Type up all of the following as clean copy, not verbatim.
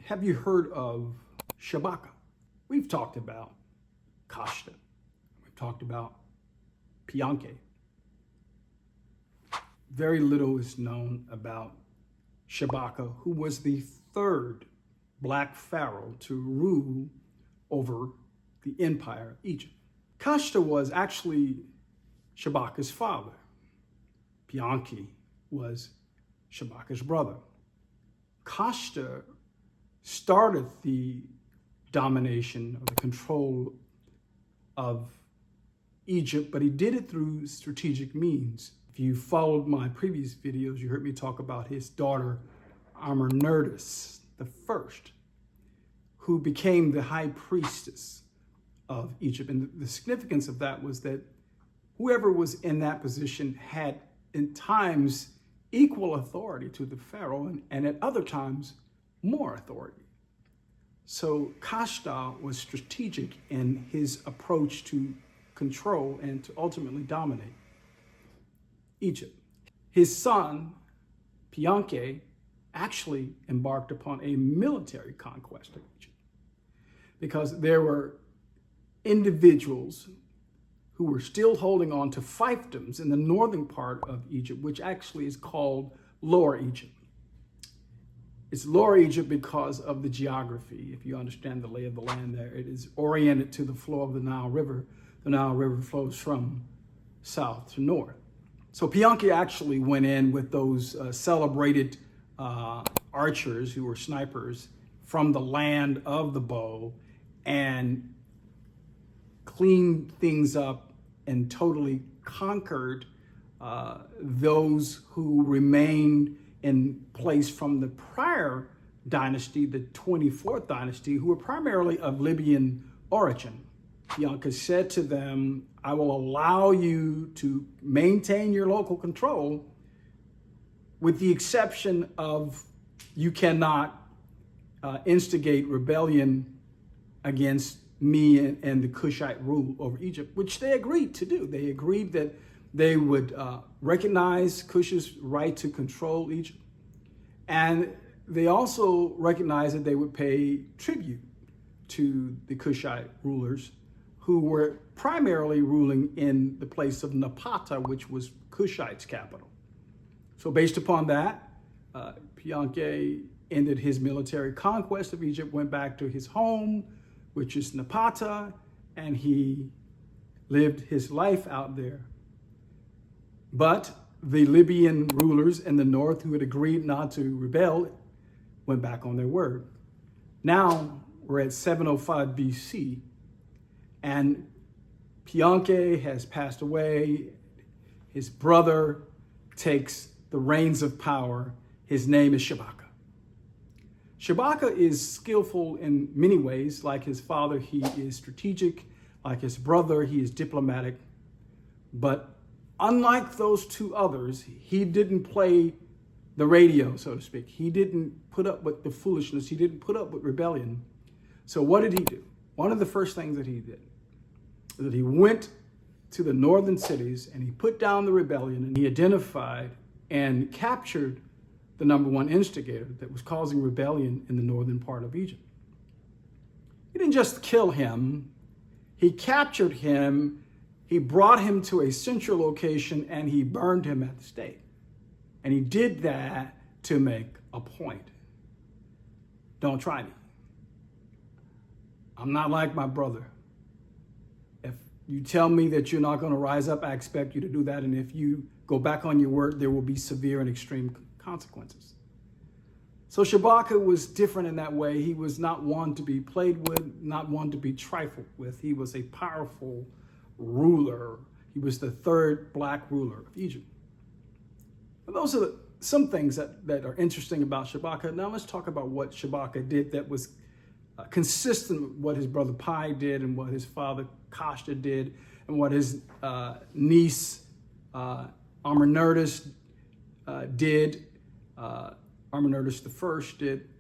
Have you heard of Shabaka? We've talked about Kashta. We've talked about Pianke. Very little is known about Shabaka, who was the third black pharaoh to rule over the empire of Egypt. Kashta was actually Shabaka's father. Pianke was Shabaka's brother. Kashta started the domination or the control of Egypt, but he did it through strategic means. If you followed my previous videos, you heard me talk about his daughter, Amernerdis the First, who became the high priestess of Egypt. And the significance of that was that whoever was in that position had in times equal authority to the pharaoh, and at other times more authority. So Kashta was strategic in his approach to control and to ultimately dominate Egypt. His son, Pianke, actually embarked upon a military conquest of Egypt because there were individuals who were still holding on to fiefdoms in the northern part of Egypt, which actually is called Lower Egypt. It's Lower Egypt because of the geography. If you understand the lay of the land there, it is oriented to the flow of the Nile River. The Nile River flows from south to north. So Pianke actually went in with those celebrated archers who were snipers from the land of the bow and cleaned things up and totally conquered those who remained in place from the prior dynasty, the 24th dynasty, who were primarily of Libyan origin. Pianke said to them, I will allow you to maintain your local control with the exception of you cannot instigate rebellion against me and the Kushite rule over Egypt, which they agreed to do. They agreed that they would recognize Kush's right to control Egypt. And they also recognized that they would pay tribute to the Kushite rulers who were primarily ruling in the place of Napata, which was Kushite's capital. So based upon that, Pianke ended his military conquest of Egypt, went back to his home, which is Napata, and he lived his life out there. But the Libyan rulers in the north who had agreed not to rebel went back on their word. Now we're at 705 BC, and Pianke has passed away. His brother takes the reins of power. His name is Shabaka. Shabaka is skillful in many ways. Like his father, he is strategic. Like his brother, he is diplomatic. But unlike those two others, he didn't play the radio, so to speak. He didn't put up with the foolishness. He didn't put up with rebellion. So what did he do? One of the first things that he did is that he went to the northern cities and he put down the rebellion and he identified and captured the number one instigator that was causing rebellion in the northern part of Egypt. He didn't just kill him, he captured him, he brought him to a central location, and he burned him at the stake. And he did that to make a point. Don't try me. I'm not like my brother. If you tell me that you're not going to rise up, I expect you to do that. And if you go back on your word, there will be severe and extreme consequences. So Shabaka was different in that way. He was not one to be played with, not one to be trifled with. He was a powerful ruler. He was the third black ruler of Egypt. And those are some things that are interesting about Shabaka. Now let's talk about what Shabaka did that was consistent with what his brother Pi did and what his father Kashta did and what his niece Amernerdis did. Amernerdis the First did,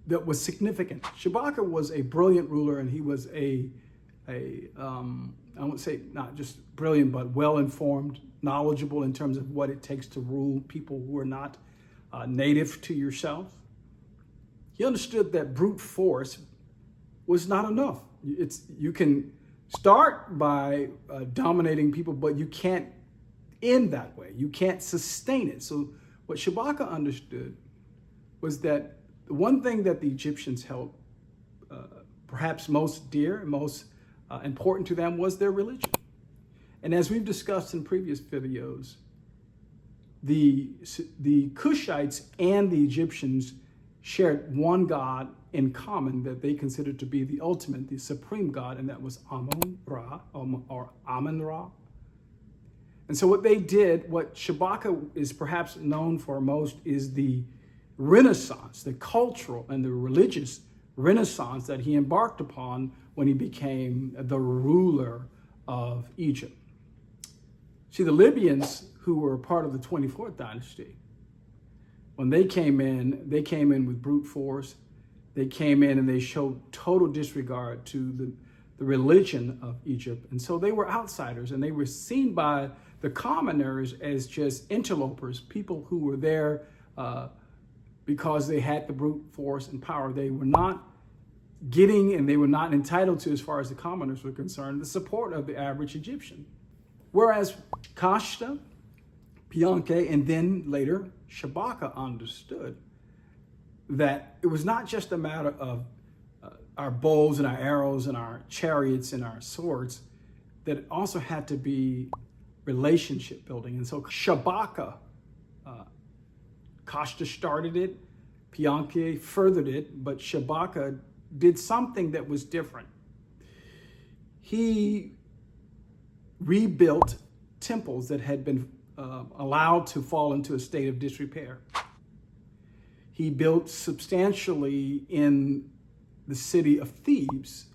that was significant. Shabaka was a brilliant ruler, and he was I won't say not just brilliant, but well-informed, knowledgeable in terms of what it takes to rule people who are not native to yourself. He understood that brute force was not enough. You can start by dominating people, but you can't end that way. You can't sustain it. So what Shabaka understood was that the one thing that the Egyptians held perhaps most dear and most important to them was their religion. And as we've discussed in previous videos, the Kushites and the Egyptians shared one God in common that they considered to be the ultimate, the supreme God, and that was Amun-Ra, or Amun-Ra. And so what they did, what Shabaka is perhaps known for most, is the Renaissance, the cultural and the religious Renaissance that he embarked upon when he became the ruler of Egypt. See, the Libyans, who were part of the 24th dynasty, when they came in with brute force. They came in and they showed total disregard to the religion of Egypt. And so they were outsiders, and they were seen by the commoners as just interlopers, people who were there because they had the brute force and power. They were not getting, and they were not entitled to, as far as the commoners were concerned, the support of the average Egyptian. Whereas Kashta, Pianke, and then later Shabaka understood that it was not just a matter of our bows and our arrows and our chariots and our swords, that it also had to be relationship building. And so Shabaka, Kashta started it, Pianke furthered it, but Shabaka did something that was different. He rebuilt temples that had been allowed to fall into a state of disrepair. He built substantially in the city of Thebes.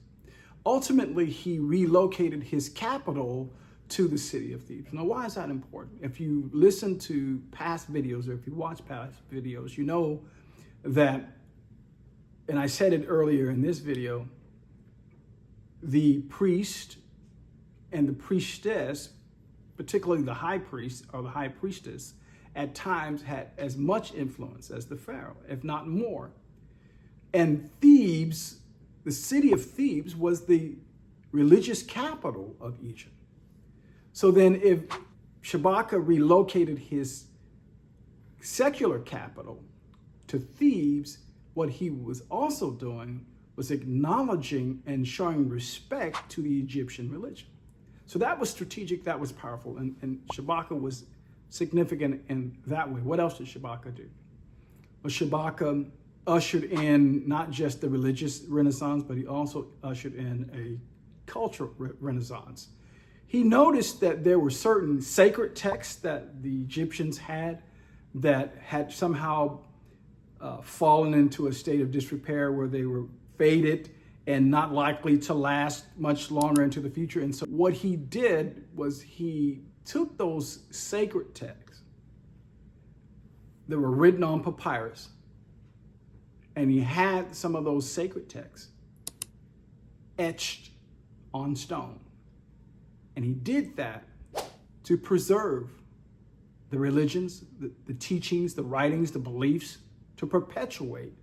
Ultimately, he relocated his capital to the city of Thebes. Now, why is that important? If you listen to past videos, or if you watch past videos, you know that, and I said it earlier in this video, the priest and the priestess, particularly the high priest or the high priestess, at times had as much influence as the pharaoh, if not more. And Thebes, the city of Thebes, was the religious capital of Egypt. So then if Shabaka relocated his secular capital to Thebes, what he was also doing was acknowledging and showing respect to the Egyptian religion. So that was strategic, that was powerful, and Shabaka was significant in that way. What else did Shabaka do? Well, Shabaka ushered in not just the religious renaissance, but he also ushered in a cultural renaissance. He noticed that there were certain sacred texts that the Egyptians had that had somehow fallen into a state of disrepair, where they were faded and not likely to last much longer into the future. And so what he did was he took those sacred texts that were written on papyrus, and he had some of those sacred texts etched on stone. And he did that to preserve the religions, the teachings, the writings, the beliefs, to perpetuate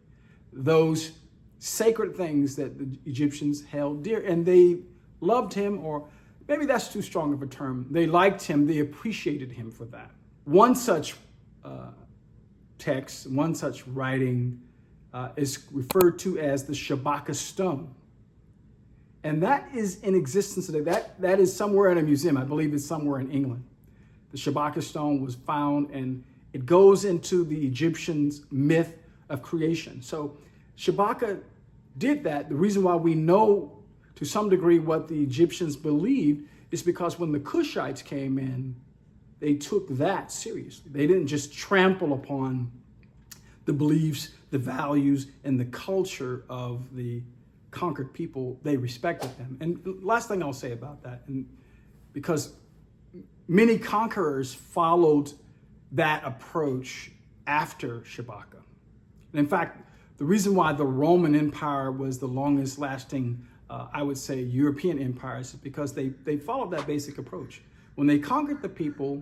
those sacred things that the Egyptians held dear. And they loved him, or maybe that's too strong of a term. They liked him, they appreciated him for that. One such text, one such writing is referred to as the Shabaka stone. And that is in existence today. That is somewhere in a museum. I believe it's somewhere in England. The Shabaka stone was found, and it goes into the Egyptians' myth of creation. So Shabaka did that. The reason why we know to some degree what the Egyptians believed is because when the Kushites came in, they took that seriously. They didn't just trample upon the beliefs, the values, and the culture of the conquered people. They respected them. And the last thing I'll say about that, and because many conquerors followed that approach after Shabaka. And in fact, the reason why the Roman Empire was the longest lasting, I would say, European empires is because they followed that basic approach. When they conquered the people,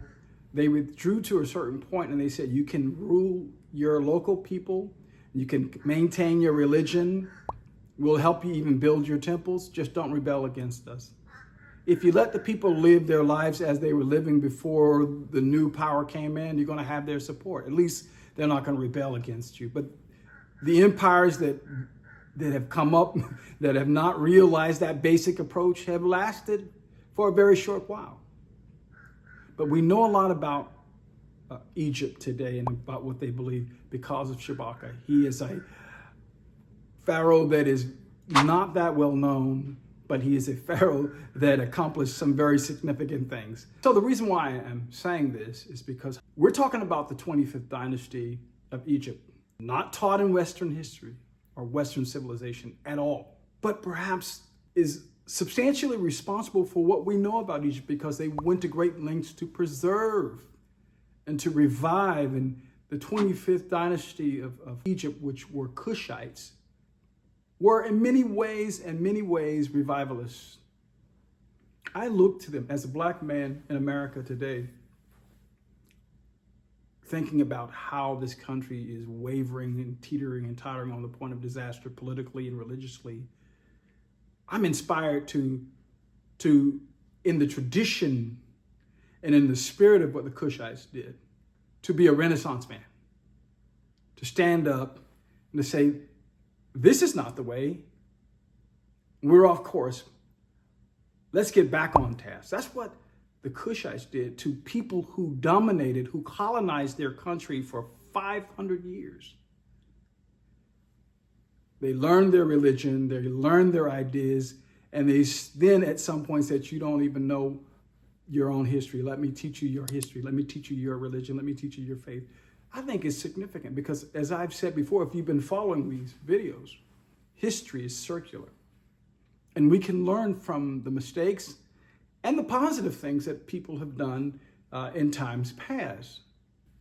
they withdrew to a certain point, and they said, you can rule your local people, You can maintain your religion. We'll help you even build your temples. Just don't rebel against us. If you let the people live their lives as they were living before the new power came in, you're going to have their support. At least they're not going to rebel against you. But the empires that have come up, that have not realized that basic approach, have lasted for a very short while. But we know a lot about Egypt today and about what they believe because of Shabaka. He is a pharaoh that is not that well known, but he is a pharaoh that accomplished some very significant things. So the reason why I am saying this is because we're talking about the 25th dynasty of Egypt, not taught in Western history or Western civilization at all, but perhaps is substantially responsible for what we know about Egypt because they went to great lengths to preserve and to revive. And the 25th dynasty of Egypt, which were Kushites, were in many ways revivalists. I look to them as a black man in America today, thinking about how this country is wavering and teetering and tottering on the point of disaster politically and religiously. I'm inspired to in the tradition and in the spirit of what the Kushites did, to be a Renaissance man, to stand up and to say, this is not the way. We're off course. Let's get back on task. That's what the Kushites did to people who dominated, who colonized their country for 500 years. They learned their religion, they learned their ideas, and they then at some point said, you don't even know your own history. Let me teach you your history. Let me teach you your religion. Let me teach you your faith. I think it's significant because, as I've said before, if you've been following these videos, history is circular. And we can learn from the mistakes and the positive things that people have done in times past.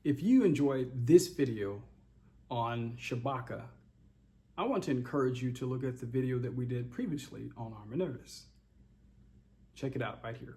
If you enjoyed this video on Shabaka, I want to encourage you to look at the video that we did previously on Arminius. Check it out right here.